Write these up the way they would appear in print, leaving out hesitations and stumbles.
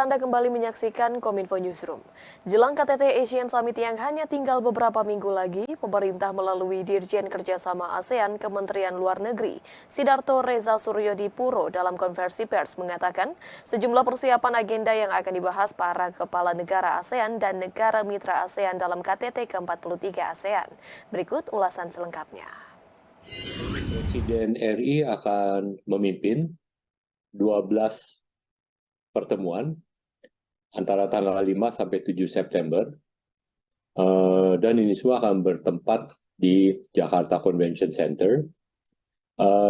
Anda kembali menyaksikan Kominfo Newsroom. Jelang KTT Asian Summit yang hanya tinggal beberapa minggu lagi, pemerintah melalui Dirjen Kerjasama ASEAN Kementerian Luar Negeri, Sidarto Reza Suryodipuro dalam konversi pers mengatakan sejumlah persiapan agenda yang akan dibahas para kepala negara ASEAN dan negara mitra ASEAN dalam KTT ke-43 ASEAN. Berikut ulasan selengkapnya. Presiden RI akan memimpin 12 pertemuan antara tanggal 5 sampai 7 September dan ini semua akan bertempat di Jakarta Convention Center,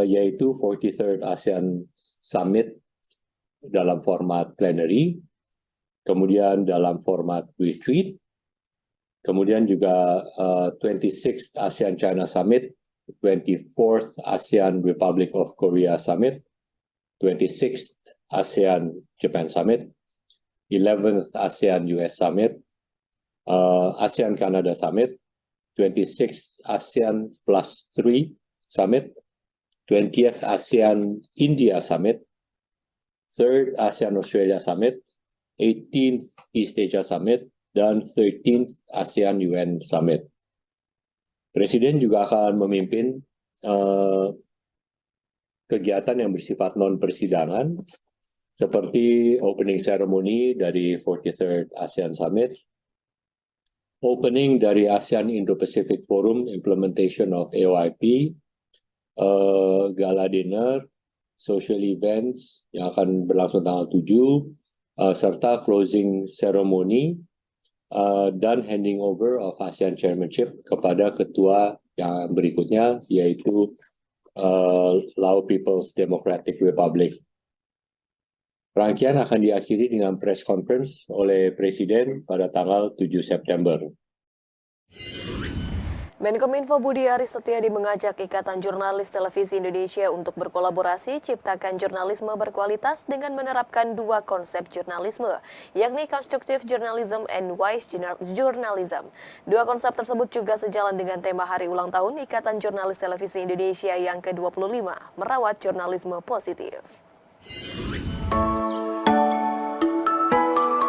yaitu 43rd ASEAN Summit dalam format plenary, kemudian dalam format retreat, kemudian juga 26th ASEAN China Summit, 24th ASEAN Republic of Korea Summit, 26th ASEAN Japan Summit, 11th ASEAN US Summit, ASEAN Canada Summit, 26th ASEAN Plus 3 Summit, 20th ASEAN India Summit, 3rd ASEAN Australia Summit, 18th East Asia Summit, dan 13th ASEAN UN Summit. Presiden juga akan memimpin kegiatan yang bersifat non-persidangan, seperti opening ceremony dari 43rd ASEAN Summit, opening dari ASEAN Indo-Pacific Forum Implementation of AOIP, gala dinner, social events yang akan berlangsung tanggal 7, serta closing ceremony dan handing over of ASEAN Chairmanship kepada ketua yang berikutnya, yaitu Lao People's Democratic Republic. Rangkaian akan diakhiri dengan press conference oleh Presiden pada tanggal 7 September. Menkominfo Budi Aris Setiadi mengajak Ikatan Jurnalis Televisi Indonesia untuk berkolaborasi ciptakan jurnalisme berkualitas dengan menerapkan dua konsep jurnalisme, yakni Constructive Journalism and Wise Journalism. Dua konsep tersebut juga sejalan dengan tema hari ulang tahun Ikatan Jurnalis Televisi Indonesia yang ke-25, merawat jurnalisme positif.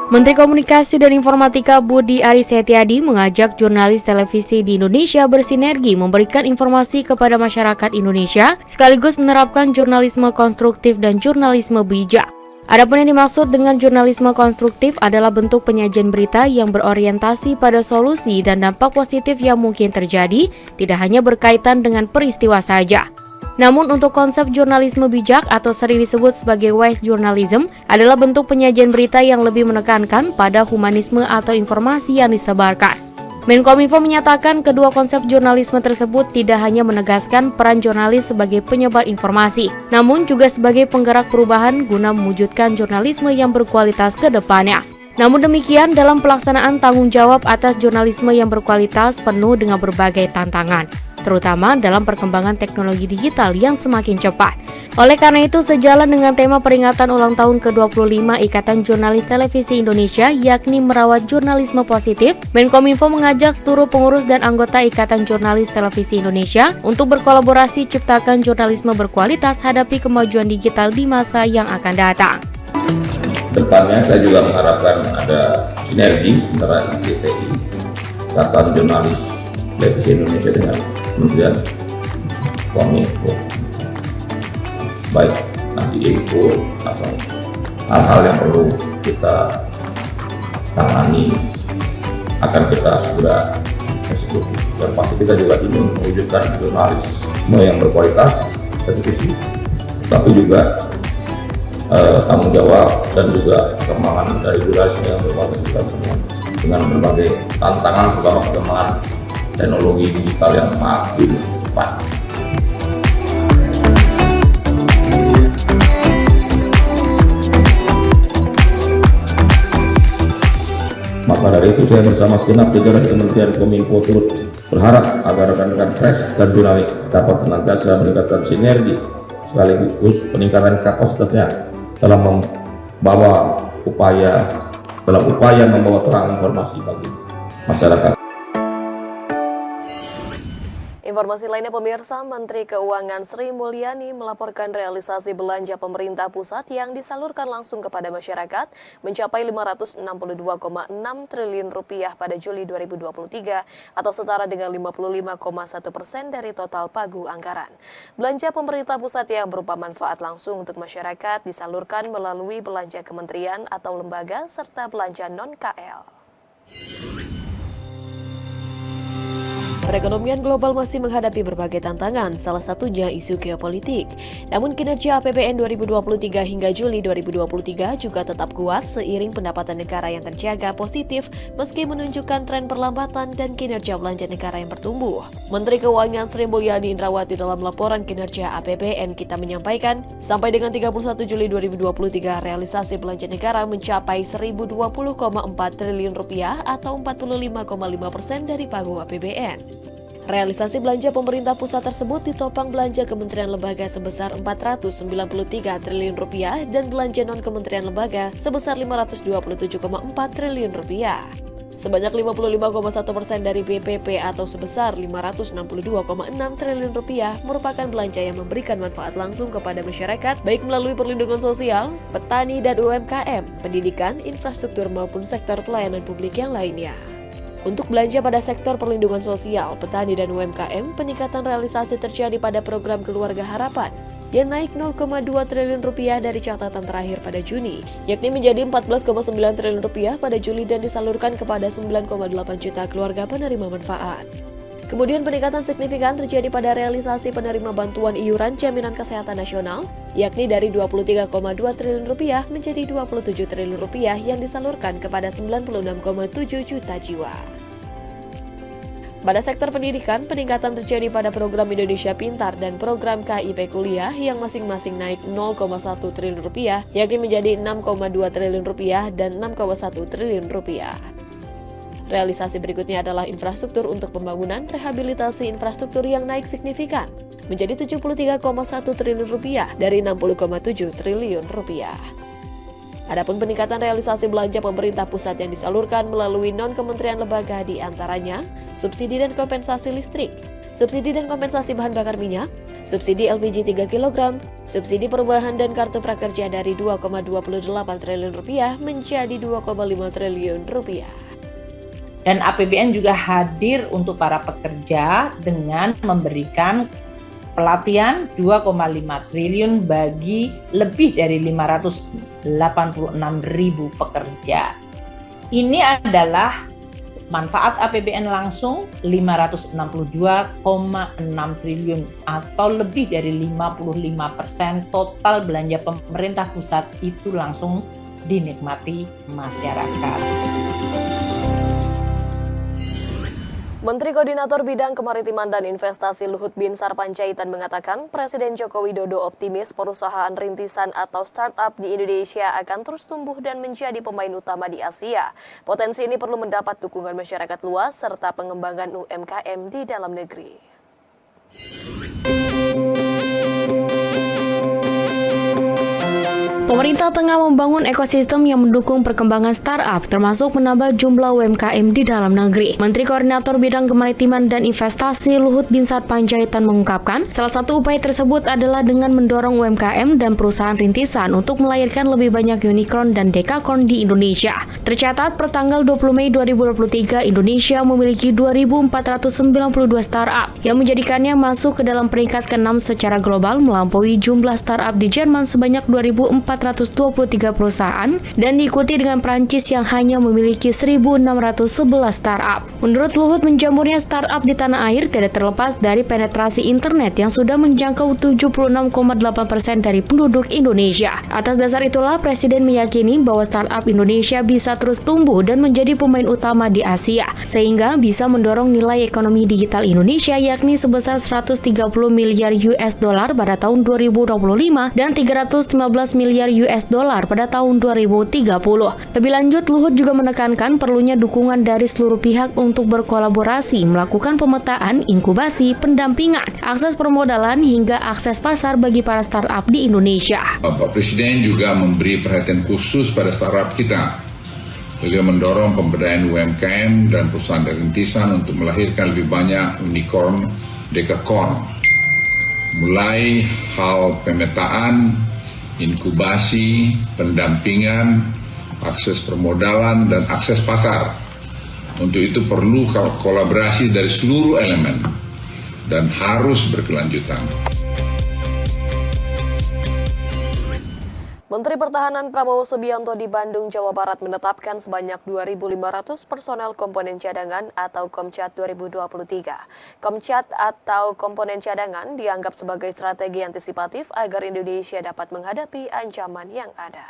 Menteri Komunikasi dan Informatika Budi Aris Setiadi mengajak jurnalis televisi di Indonesia bersinergi memberikan informasi kepada masyarakat Indonesia sekaligus menerapkan jurnalisme konstruktif dan jurnalisme bijak. Adapun yang dimaksud dengan jurnalisme konstruktif adalah bentuk penyajian berita yang berorientasi pada solusi dan dampak positif yang mungkin terjadi, tidak hanya berkaitan dengan peristiwa saja. Namun untuk konsep jurnalisme bijak atau sering disebut sebagai wise journalism adalah bentuk penyajian berita yang lebih menekankan pada humanisme atau informasi yang disebarkan. Menkominfo menyatakan kedua konsep jurnalisme tersebut tidak hanya menegaskan peran jurnalis sebagai penyebar informasi, namun juga sebagai penggerak perubahan guna mewujudkan jurnalisme yang berkualitas ke depannya. Namun demikian, dalam pelaksanaan tanggung jawab atas jurnalisme yang berkualitas penuh dengan berbagai tantangan, terutama dalam perkembangan teknologi digital yang semakin cepat. Oleh karena itu, sejalan dengan tema peringatan ulang tahun ke-25 Ikatan Jurnalis Televisi Indonesia, yakni merawat jurnalisme positif, Menkominfo mengajak seluruh pengurus dan anggota Ikatan Jurnalis Televisi Indonesia untuk berkolaborasi ciptakan jurnalisme berkualitas hadapi kemajuan digital di masa yang akan datang. Depannya saya juga mengharapkan ada sinergi antara ICTI, Ikatan Jurnalis Televisi Indonesia dengan Kementerian Kominfo, baik nanti info atau hal-hal yang perlu kita tangani akan kita segera eksekusi. Dan pasti kita juga ingin mewujudkan jurnalisme yang berkualitas televisi, tapi juga tanggung jawab dan juga perkembangan dari jurnalisme yang berkualitas juga dengan berbagai tantangan, terutama perkembangan teknologi digital yang makin cepat. Maka dari itu saya bersama segenap jajaran Kementerian Kominfo turut berharap agar rekan-rekan pers dan jurnalis dapat senantiasa meningkatkan sinergi sekaligus peningkatan kapasitasnya dalam upaya membawa terang informasi bagi masyarakat. Informasi lainnya pemirsa, Menteri Keuangan Sri Mulyani melaporkan realisasi belanja pemerintah pusat yang disalurkan langsung kepada masyarakat mencapai 562,6 triliun rupiah pada Juli 2023 atau setara dengan 55,1% dari total pagu anggaran. Belanja pemerintah pusat yang berupa manfaat langsung untuk masyarakat disalurkan melalui belanja kementerian atau lembaga serta belanja non-KL. Perekonomian global masih menghadapi berbagai tantangan, salah satunya isu geopolitik. Namun kinerja APBN 2023 hingga Juli 2023 juga tetap kuat seiring pendapatan negara yang terjaga positif meski menunjukkan tren perlambatan dan kinerja belanja negara yang bertumbuh. Menteri Keuangan Sri Mulyani Indrawati dalam laporan kinerja APBN kita menyampaikan, sampai dengan 31 Juli 2023 realisasi belanja negara mencapai 1.020,4 triliun rupiah atau 45,5% dari pagu APBN. Realisasi belanja pemerintah pusat tersebut ditopang belanja kementerian lembaga sebesar 493 triliun rupiah dan belanja non-kementerian lembaga sebesar 527,4 triliun rupiah. Sebanyak 55,1% dari BPP atau sebesar 562,6 triliun rupiah merupakan belanja yang memberikan manfaat langsung kepada masyarakat baik melalui perlindungan sosial, petani dan UMKM, pendidikan, infrastruktur maupun sektor pelayanan publik yang lainnya. Untuk belanja pada sektor perlindungan sosial, petani dan UMKM, peningkatan realisasi terjadi pada program Keluarga Harapan yang naik 0,2 triliun rupiah dari catatan terakhir pada Juni, yakni menjadi 14,9 triliun rupiah pada Juli dan disalurkan kepada 9,8 juta keluarga penerima manfaat. Kemudian peningkatan signifikan terjadi pada realisasi penerima bantuan iuran jaminan kesehatan nasional, yakni dari 23,2 triliun rupiah menjadi 27 triliun rupiah yang disalurkan kepada 96,7 juta jiwa. Pada sektor pendidikan, peningkatan terjadi pada program Indonesia Pintar dan program KIP Kuliah yang masing-masing naik 0,1 triliun rupiah, yakni menjadi 6,2 triliun rupiah dan 6,1 triliun rupiah. Realisasi berikutnya adalah infrastruktur untuk pembangunan rehabilitasi infrastruktur yang naik signifikan, menjadi 73,1 triliun rupiah dari 60,7 triliun rupiah. Adapun peningkatan realisasi belanja pemerintah pusat yang disalurkan melalui non-kementerian lembaga di antaranya subsidi dan kompensasi listrik, subsidi dan kompensasi bahan bakar minyak, subsidi LPG 3 kg, subsidi perubahan dan kartu prakerja dari 2,28 triliun rupiah menjadi 2,5 triliun rupiah. Dan APBN juga hadir untuk para pekerja dengan memberikan pelatihan 2,5 triliun bagi lebih dari 586.000 pekerja. Ini adalah manfaat APBN langsung 562,6 triliun atau lebih dari 55% total belanja pemerintah pusat itu langsung dinikmati masyarakat. Menteri Koordinator Bidang Kemaritiman dan Investasi Luhut Binsar Panjaitan mengatakan Presiden Joko Widodo optimis perusahaan rintisan atau startup di Indonesia akan terus tumbuh dan menjadi pemain utama di Asia. Potensi ini perlu mendapat dukungan masyarakat luas serta pengembangan UMKM di dalam negeri. Pemerintah tengah membangun ekosistem yang mendukung perkembangan startup, termasuk menambah jumlah UMKM di dalam negeri. Menteri Koordinator Bidang Kemaritiman dan Investasi Luhut Binsar Panjaitan mengungkapkan, salah satu upaya tersebut adalah dengan mendorong UMKM dan perusahaan rintisan untuk melahirkan lebih banyak unicorn dan dekakorn di Indonesia. Tercatat, per tanggal 20 Mei 2023, Indonesia memiliki 2.492 startup, yang menjadikannya masuk ke dalam peringkat ke-6 secara global, melampaui jumlah startup di Jerman sebanyak 2.423 perusahaan dan diikuti dengan Prancis yang hanya memiliki 1.611 startup. Menurut Luhut, menjamurnya startup di tanah air tidak terlepas dari penetrasi internet yang sudah menjangkau 76,8% dari penduduk Indonesia. Atas dasar itulah, Presiden meyakini bahwa startup Indonesia bisa terus tumbuh dan menjadi pemain utama di Asia, sehingga bisa mendorong nilai ekonomi digital Indonesia yakni sebesar 130 miliar US dollar pada tahun 2025 dan 315 miliar US dollar pada tahun 2030. Lebih lanjut, Luhut juga menekankan perlunya dukungan dari seluruh pihak untuk berkolaborasi, melakukan pemetaan, inkubasi, pendampingan, akses permodalan, hingga akses pasar bagi para startup di Indonesia. Bapak Presiden juga memberi perhatian khusus pada startup kita, Beliau mendorong pemberdayaan UMKM dan perusahaan rintisan untuk melahirkan lebih banyak unicorn, dekakorn. Mulai hal pemetaan, inkubasi, pendampingan, akses permodalan, dan akses pasar. Untuk itu perlu kolaborasi dari seluruh elemen dan harus berkelanjutan. Menteri Pertahanan Prabowo Subianto di Bandung, Jawa Barat menetapkan sebanyak 2.500 personel komponen cadangan atau Komcat 2023. Komcat atau komponen cadangan dianggap sebagai strategi antisipatif agar Indonesia dapat menghadapi ancaman yang ada.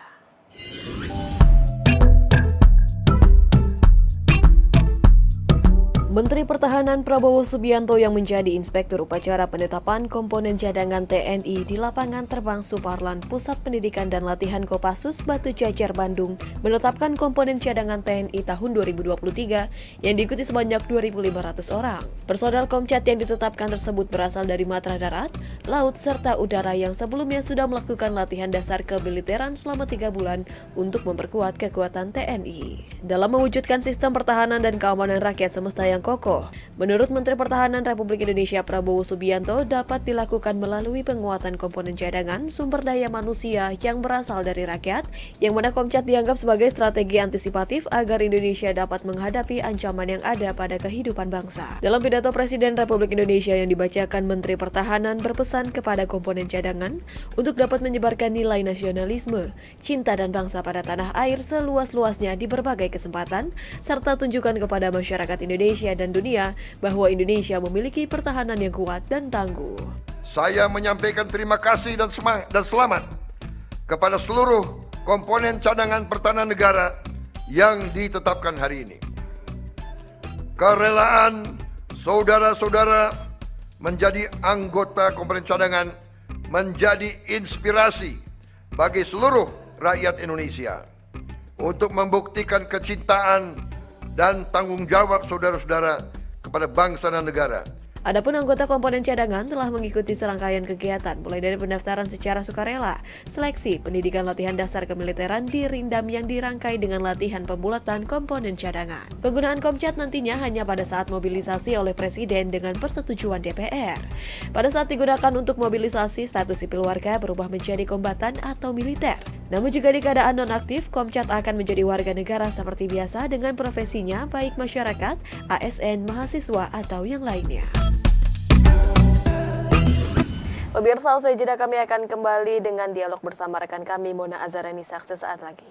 Menteri Pertahanan Prabowo Subianto yang menjadi inspektur upacara penetapan komponen cadangan TNI di lapangan terbang Suparlan Pusat Pendidikan dan Latihan Kopassus Batu Jajar Bandung menetapkan komponen cadangan TNI tahun 2023 yang diikuti sebanyak 2.500 orang. Personel Komcat yang ditetapkan tersebut berasal dari matra darat, laut, serta udara yang sebelumnya sudah melakukan latihan dasar kemiliteran selama 3 bulan untuk memperkuat kekuatan TNI. Dalam mewujudkan sistem pertahanan dan keamanan rakyat semesta yang kokoh, menurut Menteri Pertahanan Republik Indonesia Prabowo Subianto dapat dilakukan melalui penguatan komponen cadangan sumber daya manusia yang berasal dari rakyat, yang mana Komcat dianggap sebagai strategi antisipatif agar Indonesia dapat menghadapi ancaman yang ada pada kehidupan bangsa. Dalam pidato Presiden Republik Indonesia yang dibacakan, Menteri Pertahanan berpesan kepada komponen cadangan untuk dapat menyebarkan nilai nasionalisme, cinta dan bangsa pada tanah air seluas-luasnya di berbagai kesempatan, serta tunjukkan kepada masyarakat Indonesia dan dunia bahwa Indonesia memiliki pertahanan yang kuat dan tangguh. Saya menyampaikan terima kasih dan semangat dan selamat kepada seluruh komponen cadangan pertahanan negara yang ditetapkan hari ini. Kerelaan saudara-saudara menjadi anggota komponen cadangan menjadi inspirasi bagi seluruh rakyat Indonesia untuk membuktikan kecintaan dan tanggung jawab saudara-saudara kepada bangsa dan negara. Adapun anggota komponen cadangan telah mengikuti serangkaian kegiatan mulai dari pendaftaran secara sukarela, seleksi, pendidikan latihan dasar kemiliteran di Rindam yang dirangkai dengan latihan pembulatan komponen cadangan. Penggunaan Komcat nantinya hanya pada saat mobilisasi oleh Presiden dengan persetujuan DPR. Pada saat digunakan untuk mobilisasi, status sipil warga berubah menjadi kombatan atau militer. Namun jika di keadaan nonaktif, Komcat akan menjadi warga negara seperti biasa dengan profesinya, baik masyarakat, ASN, mahasiswa, atau yang lainnya. Pemirsa, usai jeda kami akan kembali dengan dialog bersama rekan kami Mona Azharani sesaat lagi.